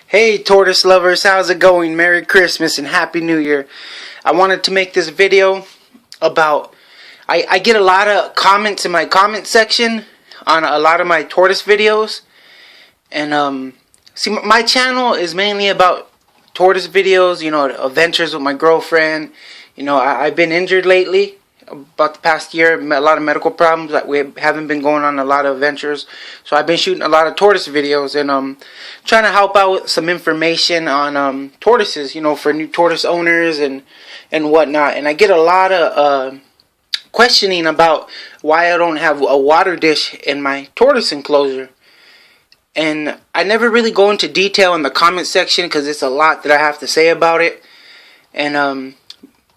Hey tortoise lovers, how's it going? Merry Christmas and Happy New Year. I wanted to make this video about, I get a lot of comments in my comment section on a lot of my tortoise videos. And see, my channel is mainly about tortoise videos, adventures with my girlfriend. I've been injured lately. About the past year, a lot of medical problems. That we haven't been going on a lot of adventures, so I've been shooting a lot of tortoise videos and trying to help out with some information on tortoises, for new tortoise owners and whatnot. And I get a lot of questioning about why I don't have a water dish in my tortoise enclosure. And I never really go into detail in the comment section because it's a lot that I have to say about it. And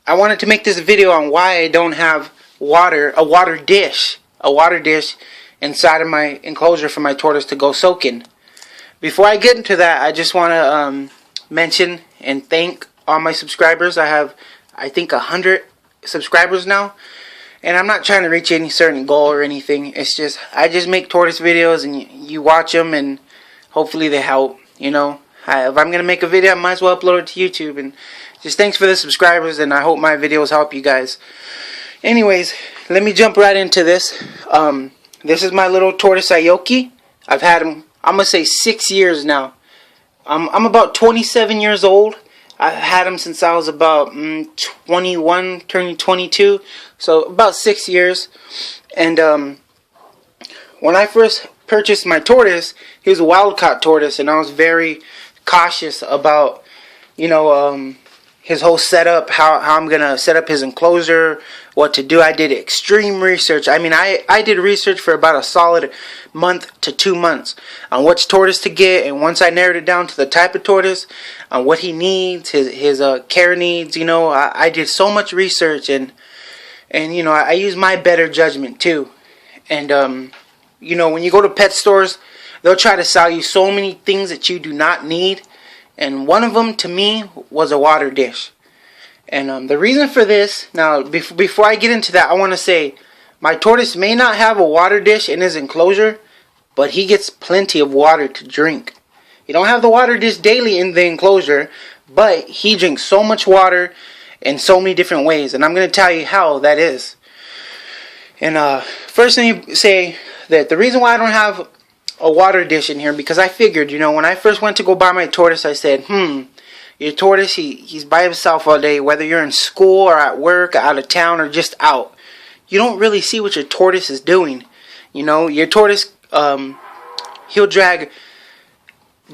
I wanted to make this video on why I don't have a water dish inside of my enclosure for my tortoise to go soak in. Before I get into that, I just want to mention and thank all my subscribers. I have, I think, 100 subscribers now, and I'm not trying to reach any certain goal or anything. It's just I just make tortoise videos, and you watch them, and hopefully they help. If I'm gonna make a video, I might as well upload it to YouTube. And just thanks for the subscribers, and I hope my videos help you guys. Anyways, let me jump right into this. This is my little tortoise Aoki. I've had him, I'm gonna say 6 years now. I'm about 27 years old. I've had him since I was about 21, turning 22, so about 6 years. And when I first purchased my tortoise, he was a wild-caught tortoise, and I was very cautious about, his whole setup, how I'm going to set up his enclosure, what to do. I did extreme research. I mean, I did research for about a solid month to 2 months on which tortoise to get, and once I narrowed it down to the type of tortoise, on what he needs, his care needs, I did so much research, and I use my better judgment too. And when you go to pet stores, they'll try to sell you so many things that you do not need. And one of them, to me, was a water dish. And the reason for this, now, before I get into that, I want to say, my tortoise may not have a water dish in his enclosure, but he gets plenty of water to drink. He don't have the water dish daily in the enclosure, but he drinks so much water in so many different ways. And I'm going to tell you how that is. And first, let me say that the reason why I don't have a water dish in here, because I figured, when I first went to go buy my tortoise, I said, your tortoise, he's by himself all day, whether you're in school or at work, out of town, or just out. You don't really see what your tortoise is doing. Your tortoise, he'll drag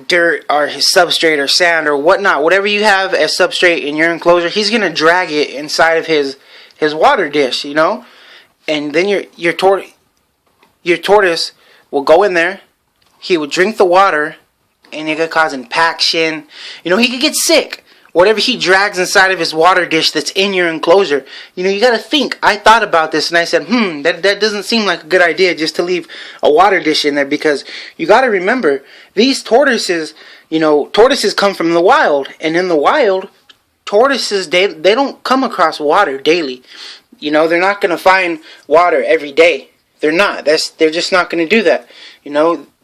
dirt or his substrate or sand or whatnot, whatever you have as substrate in your enclosure, he's going to drag it inside of his water dish, and then your tortoise will go in there. He would drink the water, and it could cause impaction. He could get sick. Whatever he drags inside of his water dish that's in your enclosure. You got to think. I thought about this, and I said, that doesn't seem like a good idea just to leave a water dish in there, because you got to remember, these tortoises, tortoises come from the wild, and in the wild, tortoises, they don't come across water daily. They're not going to find water every day. They're not. They're just not going to do that.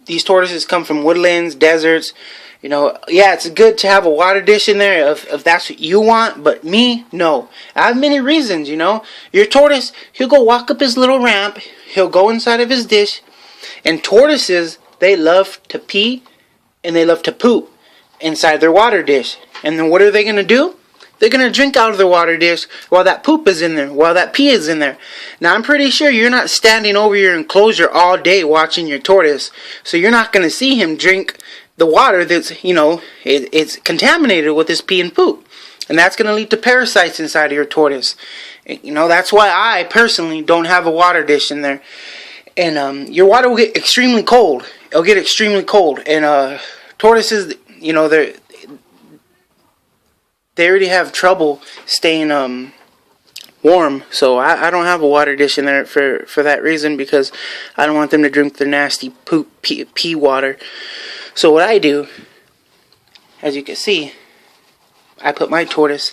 These tortoises come from woodlands, deserts. Yeah, it's good to have a water dish in there if that's what you want, but me, no. I have many reasons, Your tortoise, he'll go walk up his little ramp, he'll go inside of his dish, and tortoises, they love to pee and they love to poop inside their water dish. And then what are they going to do? They're going to drink out of their water dish while that poop is in there, while that pee is in there. Now, I'm pretty sure you're not standing over your enclosure all day watching your tortoise, so you're not going to see him drink the water that's, it's contaminated with his pee and poop. And that's going to lead to parasites inside of your tortoise. That's why I personally don't have a water dish in there. And your water will get extremely cold. It'll get extremely cold. And tortoises, they already have trouble staying warm, so I don't have a water dish in there for that reason, because I don't want them to drink their nasty poop pee water. So what I do, as you can see, I put my tortoise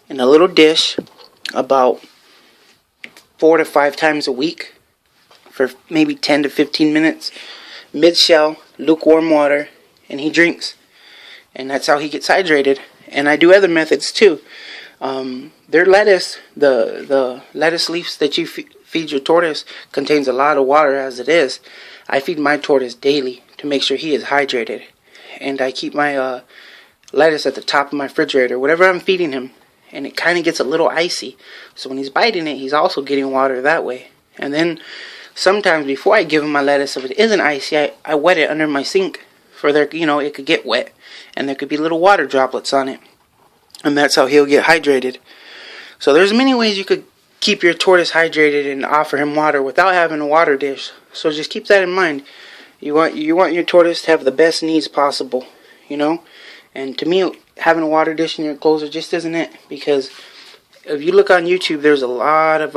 in a little dish about 4 to 5 times a week for maybe 10 to 15 minutes, mid-shell, lukewarm water, and he drinks. and that's how he gets hydrated. And I do other methods too. Their lettuce, the lettuce leaves that you feed your tortoise contains a lot of water as it is. I feed my tortoise daily to make sure he is hydrated, and I keep my lettuce at the top of my refrigerator, whatever I'm feeding him, and it kind of gets a little icy. So when he's biting it, he's also getting water that way. And then sometimes before I give him my lettuce, if it isn't icy, I wet it under my sink for there, it could get wet, and there could be little water droplets on it, and that's how he'll get hydrated. So there's many ways you could keep your tortoise hydrated and offer him water without having a water dish. So just keep that in mind. You want your tortoise to have the best needs possible, And to me, having a water dish in your enclosure just isn't it. Because if you look on YouTube, there's a lot of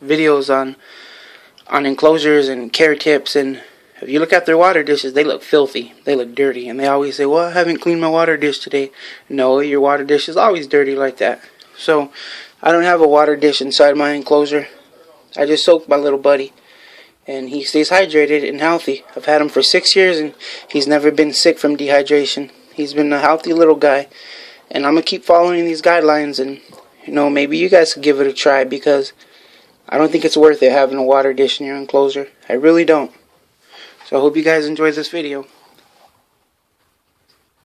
videos on enclosures and care tips, and if you look at their water dishes, they look filthy. They look dirty, and they always say, "Well, I haven't cleaned my water dish today." No, your water dish is always dirty like that. So I don't have a water dish inside my enclosure. I just soak my little buddy, and he stays hydrated and healthy. I've had him for 6 years, and he's never been sick from dehydration. He's been a healthy little guy, and I'm going to keep following these guidelines, and maybe you guys could give it a try, because I don't think it's worth it having a water dish in your enclosure. I really don't. So I hope you guys enjoyed this video.